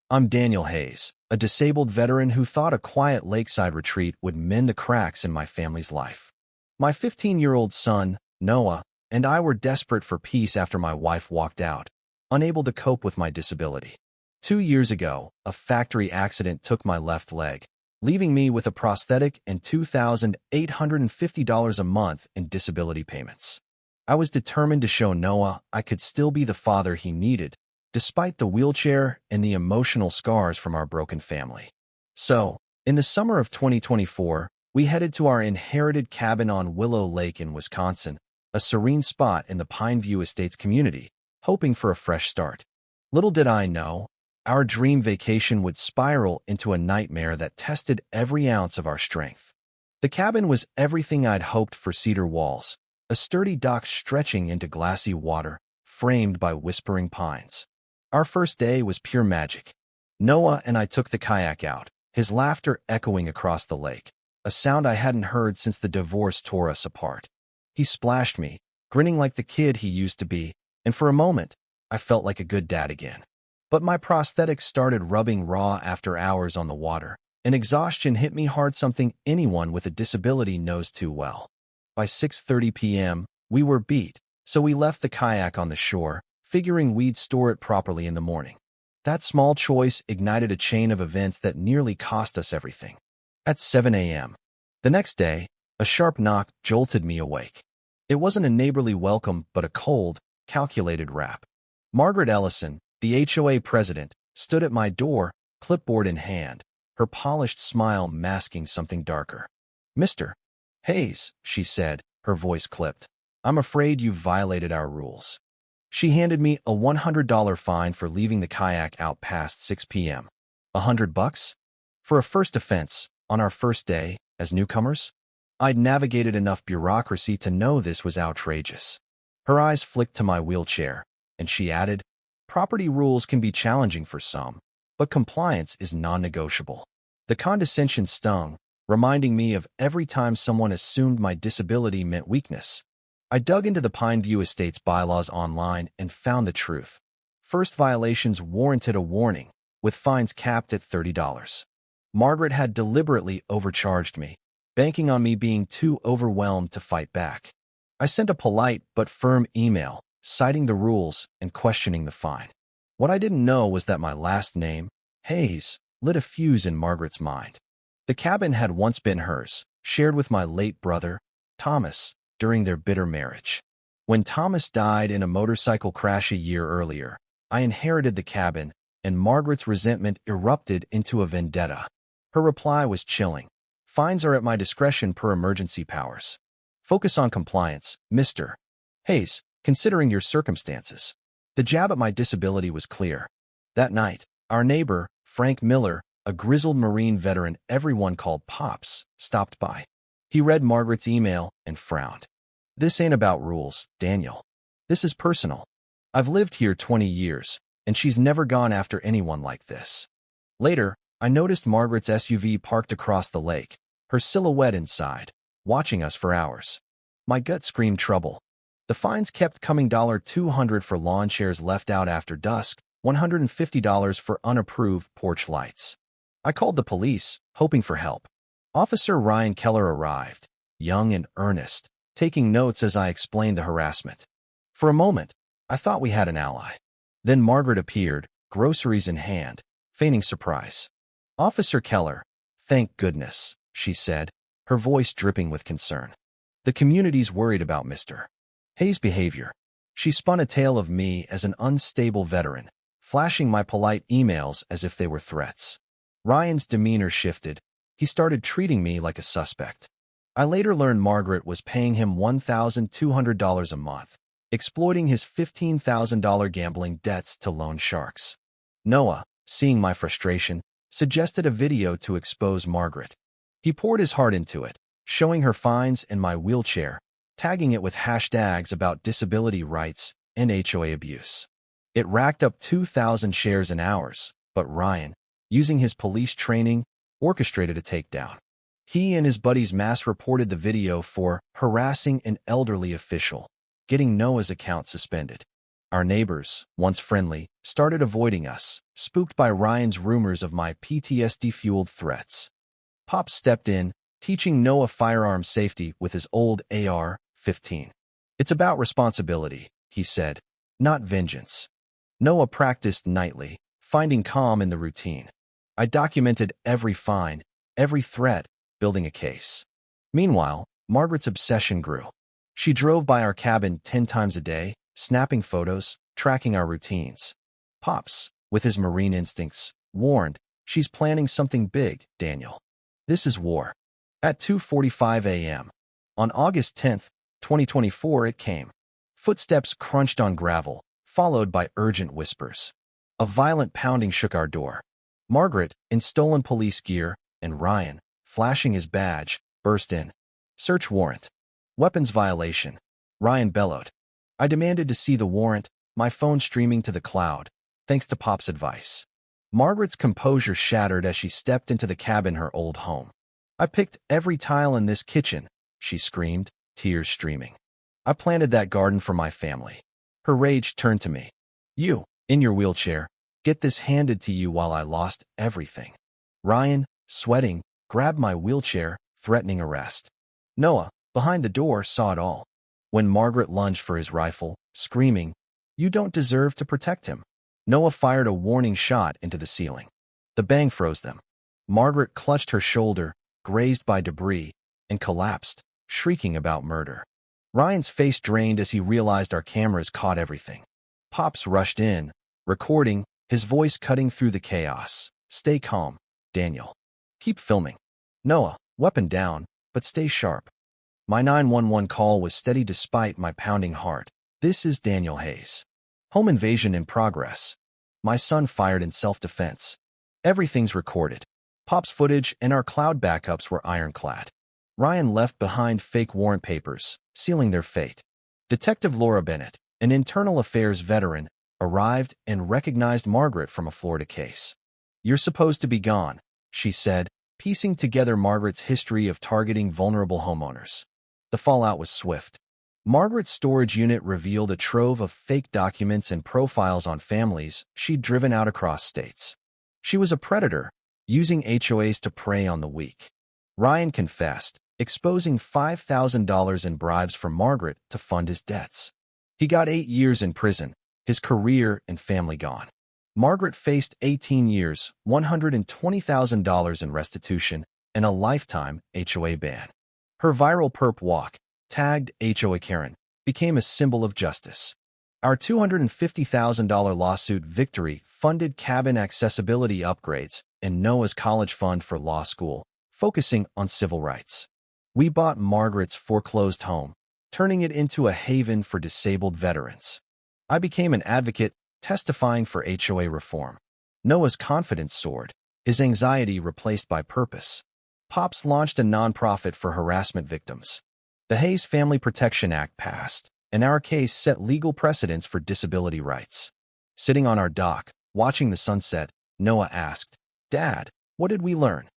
I'm Daniel Hayes, a disabled veteran who thought a quiet lakeside retreat would mend the cracks in my family's life. My 15-year-old son, Noah, and I were desperate for peace after my wife walked out, unable to cope with my disability. 2 years ago, a factory accident took my left leg, leaving me with a prosthetic and $2,850 a month in disability payments. I was determined to show Noah I could still be the father he needed, despite the wheelchair and the emotional scars from our broken family. So, in the summer of 2024, we headed to our inherited cabin on Willow Lake in Wisconsin, a serene spot in the Pine View Estates community, hoping for a fresh start. Little did I know, our dream vacation would spiral into a nightmare that tested every ounce of our strength. The cabin was everything I'd hoped for: cedar walls, a sturdy dock stretching into glassy water, framed by whispering pines. Our first day was pure magic. Noah and I took the kayak out, his laughter echoing across the lake, a sound I hadn't heard since the divorce tore us apart. He splashed me, grinning like the kid he used to be, and for a moment, I felt like a good dad again. But my prosthetic started rubbing raw after hours on the water, and exhaustion hit me hard, something anyone with a disability knows too well. By 6:30 p.m., we were beat, so we left the kayak on the shore, figuring we'd store it properly in the morning. That small choice ignited a chain of events that nearly cost us everything. At 7 a.m. the next day, a sharp knock jolted me awake. It wasn't a neighborly welcome, but a cold, calculated rap. Margaret Ellison, the HOA president, stood at my door, clipboard in hand, her polished smile masking something darker. "Mr. Hayes," she said, her voice clipped, "I'm afraid you've violated our rules." She handed me a $100 fine for leaving the kayak out past 6 p.m. $100? For a first offense, on our first day, as newcomers? I'd navigated enough bureaucracy to know this was outrageous. Her eyes flicked to my wheelchair, and she added, "Property rules can be challenging for some, but compliance is non-negotiable." The condescension stung, reminding me of every time someone assumed my disability meant weakness. I dug into the Pine View Estates bylaws online and found the truth. First violations warranted a warning, with fines capped at $30. Margaret had deliberately overcharged me, banking on me being too overwhelmed to fight back. I sent a polite but firm email, citing the rules and questioning the fine. What I didn't know was that my last name, Hayes, lit a fuse in Margaret's mind. The cabin had once been hers, shared with my late brother, Thomas, during their bitter marriage. When Thomas died in a motorcycle crash a year earlier, I inherited the cabin, and Margaret's resentment erupted into a vendetta. Her reply was chilling. "Fines are at my discretion per emergency powers. Focus on compliance, Mr. Hayes, considering your circumstances." The jab at my disability was clear. That night, our neighbor, Frank Miller, a grizzled Marine veteran everyone called Pops, stopped by. He read Margaret's email and frowned. "This ain't about rules, Daniel. This is personal. I've lived here 20 years, and she's never gone after anyone like this." Later, I noticed Margaret's SUV parked across the lake, her silhouette inside, watching us for hours. My gut screamed trouble. The fines kept coming: $200 for lawn chairs left out after dusk, $150 for unapproved porch lights. I called the police, hoping for help. Officer Ryan Keller arrived, young and earnest, taking notes as I explained the harassment. For a moment, I thought we had an ally. Then Margaret appeared, groceries in hand, feigning surprise. "Officer Keller, thank goodness," she said, her voice dripping with concern. "The community's worried about Mr. Hayes' behavior." She spun a tale of me as an unstable veteran, flashing my polite emails as if they were threats. Ryan's demeanor shifted. He started treating me like a suspect. I later learned Margaret was paying him $1,200 a month, exploiting his $15,000 gambling debts to loan sharks. Noah, seeing my frustration, suggested a video to expose Margaret. He poured his heart into it, showing her fines and my wheelchair, tagging it with hashtags about disability rights and HOA abuse. It racked up 2,000 shares in hours, but Ryan, using his police training, orchestrated a takedown. He and his buddies mass reported the video for harassing an elderly official, getting Noah's account suspended. Our neighbors, once friendly, started avoiding us, spooked by Ryan's rumors of my PTSD-fueled threats. Pop stepped in, teaching Noah firearm safety with his old AR-15. "It's about responsibility," he said, "not vengeance." Noah practiced nightly, finding calm in the routine. I documented every find, every threat, building a case. Meanwhile, Margaret's obsession grew. She drove by our cabin 10 times a day, snapping photos, tracking our routines. Pops, with his marine instincts, warned, "She's planning something big, Daniel. This is war." At 2:45 a.m. on August 10th, 2024, it came. Footsteps crunched on gravel, followed by urgent whispers. A violent pounding shook our door. Margaret, in stolen police gear, and Ryan, flashing his badge, burst in. "Search warrant. Weapons violation," Ryan bellowed. I demanded to see the warrant, my phone streaming to the cloud, thanks to Pop's advice. Margaret's composure shattered as she stepped into the cabin, her old home. "I picked every tile in this kitchen," she screamed, tears streaming. "I planted that garden for my family." Her rage turned to me. "You, in your wheelchair, get this handed to you while I lost everything." Ryan, sweating, grabbed my wheelchair, threatening arrest. Noah, behind the door, saw it all. When Margaret lunged for his rifle, screaming, "You don't deserve to protect him," Noah fired a warning shot into the ceiling. The bang froze them. Margaret clutched her shoulder, grazed by debris, and collapsed, shrieking about murder. Ryan's face drained as he realized our cameras caught everything. Pops rushed in, recording, his voice cutting through the chaos. "Stay calm, Daniel. Keep filming. Noah, weapon down, but stay sharp." My 911 call was steady despite my pounding heart. "This is Daniel Hayes. Home invasion in progress. My son fired in self-defense." Everything's recorded. Pop's footage and our cloud backups were ironclad. Ryan left behind fake warrant papers, sealing their fate. Detective Laura Bennett, an internal affairs veteran, arrived and recognized Margaret from a Florida case. "You're supposed to be gone," she said, piecing together Margaret's history of targeting vulnerable homeowners. The fallout was swift. Margaret's storage unit revealed a trove of fake documents and profiles on families she'd driven out across states. She was a predator, using HOAs to prey on the weak. Ryan confessed, exposing $5,000 in bribes from Margaret to fund his debts. He got 8 years in prison, his career and family gone. Margaret faced 18 years, $120,000 in restitution, and a lifetime HOA ban. Her viral perp walk, tagged HOA Karen, became a symbol of justice. Our $250,000 lawsuit victory funded cabin accessibility upgrades and Noah's college fund for law school, focusing on civil rights. We bought Margaret's foreclosed home, turning it into a haven for disabled veterans. I became an advocate, testifying for HOA reform. Noah's confidence soared, his anxiety replaced by purpose. Pops launched a nonprofit for harassment victims. The Hayes Family Protection Act passed, and our case set legal precedents for disability rights. Sitting on our dock, watching the sunset, Noah asked, "Dad, what did we learn?"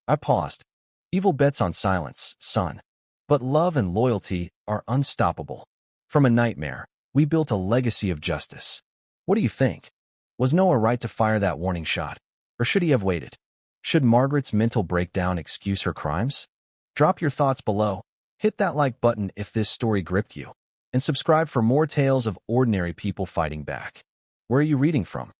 I paused. "Evil bets on silence, son. But love and loyalty are unstoppable." From a nightmare, we built a legacy of justice. What do you think? Was Noah right to fire that warning shot? Or should he have waited? Should Margaret's mental breakdown excuse her crimes? Drop your thoughts below. Hit that like button if this story gripped you. And subscribe for more tales of ordinary people fighting back. Where are you reading from?